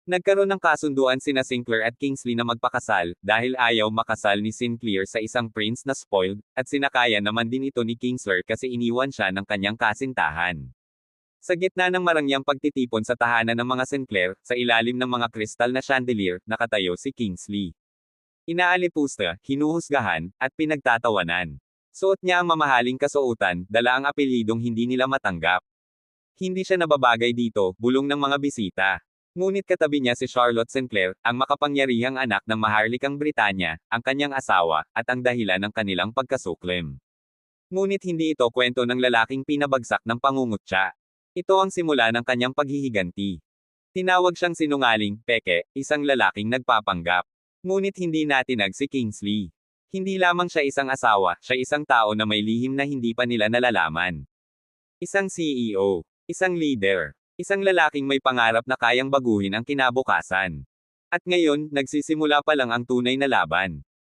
Nagkaroon ng kasunduan sina Sinclair at Kingsley na magpakasal, dahil ayaw makasal ni Sinclair sa isang prince na spoiled, at sinakaya naman din ito ni Kingsley kasi iniwan siya ng kanyang kasintahan. Sa gitna ng marangyang pagtitipon sa tahanan ng mga Sinclair, sa ilalim ng mga kristal na chandelier, nakatayo si Kingsley. Inaalipusta, hinuhusgahan, at pinagtatawanan. Suot niya ang mamahaling kasuotan, dala ang apelyidong hindi nila matanggap. Hindi siya nababagay dito, bulong ng mga bisita. Ngunit katabi niya si Charlotte Sinclair, ang makapangyarihang anak ng maharlikang Britanya, ang kanyang asawa, at ang dahilan ng kanilang pagkasuklim. Ngunit hindi ito kwento ng lalaking pinabagsak ng pangungutya. Ito ang simula ng kanyang paghihiganti. Tinawag siyang sinungaling, peke, isang lalaking nagpapanggap. Ngunit hindi natinag si Kingsley. Hindi lamang siya isang asawa, siya isang tao na may lihim na hindi pa nila nalalaman. Isang CEO. Isang leader. Isang lalaking may pangarap na kayang baguhin ang kinabukasan. At ngayon, nagsisimula pa lang ang tunay na laban.